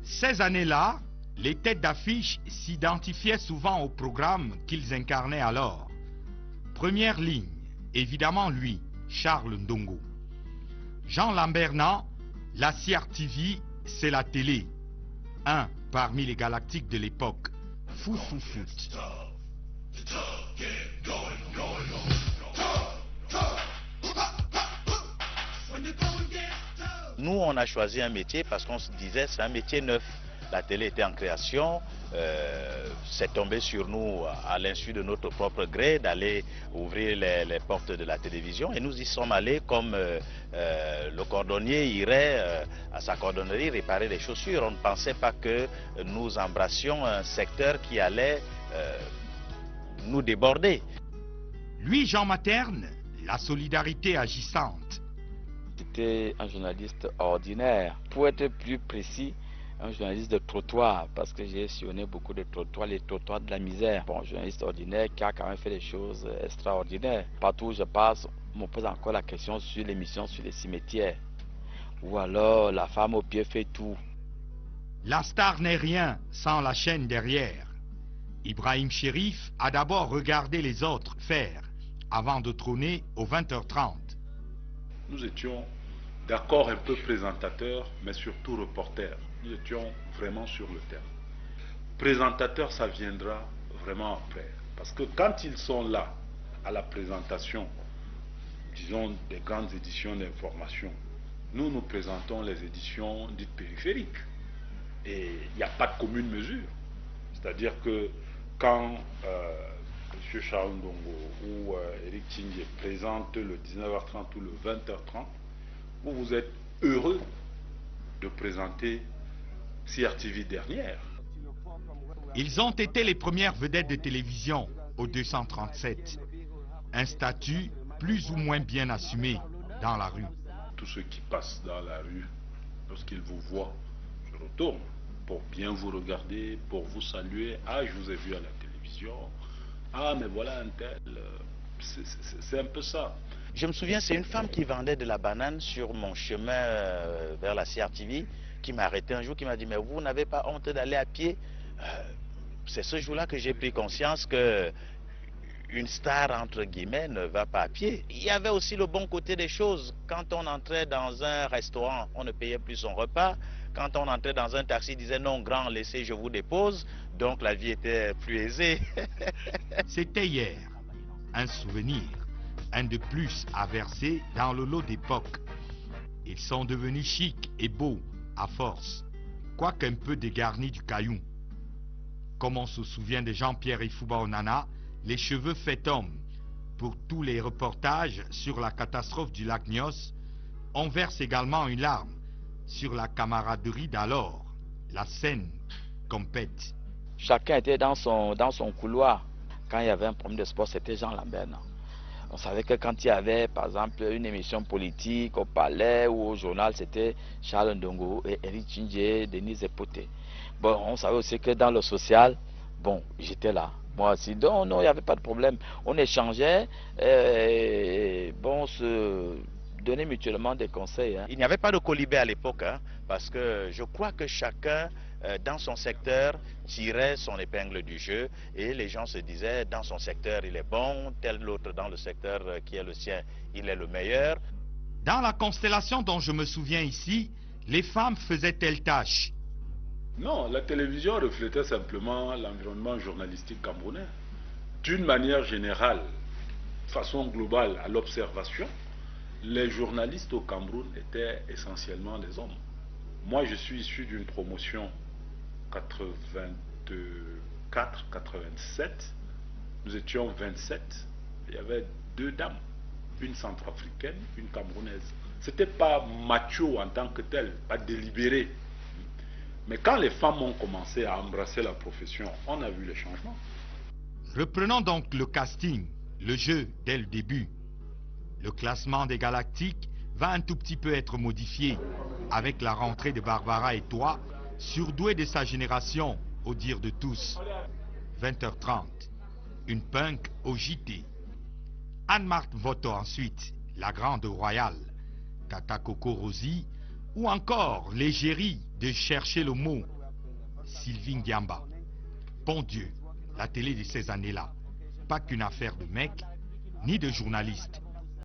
Ces années-là, les têtes d'affiche s'identifiaient souvent au programme qu'ils incarnaient alors. Première ligne, évidemment lui, Charles Ndongo. Jean Lambernan, la CRTV, c'est la télé. Un parmi les galactiques de l'époque, Fou Fou Foot. Nous, on a choisi un métier parce qu'on se disait c'est un métier neuf. La télé était en création, c'est tombé sur nous à l'insu de notre propre gré d'aller ouvrir les portes de la télévision et nous y sommes allés comme le cordonnier irait à sa cordonnerie réparer les chaussures. On ne pensait pas que nous embrassions un secteur qui allait nous déborder. Lui, Jean Materne, la solidarité agissante. C'était un journaliste ordinaire. Pour être plus précis, un journaliste de trottoir, parce que j'ai sillonné beaucoup de trottoirs, les trottoirs de la misère. Bon, journaliste ordinaire qui a quand même fait des choses extraordinaires. Partout où je passe, on me pose encore la question sur l'émission sur les cimetières. Ou alors, la femme au pied fait tout. La star n'est rien sans la chaîne derrière. Ibrahim Chérif a d'abord regardé les autres faire, avant de trôner aux 20h30. Nous étions d'accord un peu présentateurs, mais surtout reporters. Nous étions vraiment sur le terrain. Présentateur, ça viendra vraiment après. Parce que quand ils sont là, à la présentation, disons, des grandes éditions d'information, nous présentons les éditions dites périphériques. Et il n'y a pas de commune mesure. C'est-à-dire que quand M. Charles Ndongo ou Eric Tchingé présentent le 19h30 ou le 20h30, vous êtes heureux de présenter CRTV dernière. Ils ont été les premières vedettes de télévision au 237. Un statut plus ou moins bien assumé dans la rue. Tous ceux qui passent dans la rue, lorsqu'ils vous voient, se retournent pour bien vous regarder, pour vous saluer. Ah, je vous ai vu à la télévision. Ah, mais voilà un tel. C'est un peu ça. Je me souviens, c'est une femme qui vendait de la banane sur mon chemin vers la CRTV qui m'a arrêté un jour, qui m'a dit, mais vous n'avez pas honte d'aller à pied? C'est ce jour-là que j'ai pris conscience que une star, entre guillemets, ne va pas à pied. Il y avait aussi le bon côté des choses. Quand on entrait dans un restaurant, on ne payait plus son repas. Quand on entrait dans un taxi, il disait non, grand, laissez, je vous dépose. Donc la vie était plus aisée. C'était hier. Un souvenir. Un de plus à verser dans le lot d'époque. Ils sont devenus chics et beaux à force, quoique un peu dégarnis du caillou. Comme on se souvient de Jean-Pierre Ifouba Onana, les cheveux faits homme. Pour tous les reportages sur la catastrophe du lac Nyos, on verse également une larme sur la camaraderie d'alors. La scène compète. Chacun était dans son couloir. Quand il y avait un problème de sport, c'était Jean Lambernan. On savait que quand il y avait, par exemple, une émission politique au palais ou au journal, c'était Charles Ndongo et Eric Tchingé, Denise Epoté. Bon, on savait aussi que dans le social, bon, j'étais là. Moi aussi, donc non, il n'y avait pas de problème. On échangeait, bon, se donnait mutuellement des conseils. Hein. Il n'y avait pas de colibé à l'époque, hein, parce que je crois que chacun, dans son secteur, tirait son épingle du jeu et les gens se disaient, dans son secteur, il est bon, tel autre dans le secteur qui est le sien, il est le meilleur. Dans la constellation dont je me souviens ici, les femmes faisaient telle tâche? Non, la télévision reflétait simplement l'environnement journalistique camerounais. D'une manière générale, de façon globale à l'observation, les journalistes au Cameroun étaient essentiellement des hommes. Moi, je suis issu d'une promotion 84-87. Nous étions 27. Il y avait 2 dames, une centrafricaine, une camerounaise. C'était pas macho en tant que tel, pas délibéré. Mais quand les femmes ont commencé à embrasser la profession, on a vu les changements. Reprenons donc le casting, le jeu dès le début. Le classement des galactiques va un tout petit peu être modifié avec la rentrée de Barbara et toi, surdouée de sa génération, au dire de tous. 20h30, une punk au JT. Anne-Marthe Voto ensuite, la grande royale. Tata Coco Rosie ou encore l'égérie de chercher le mot Sylvie Ndiamba. Bon Dieu, la télé de ces années-là, pas qu'une affaire de mecs, ni de journalistes.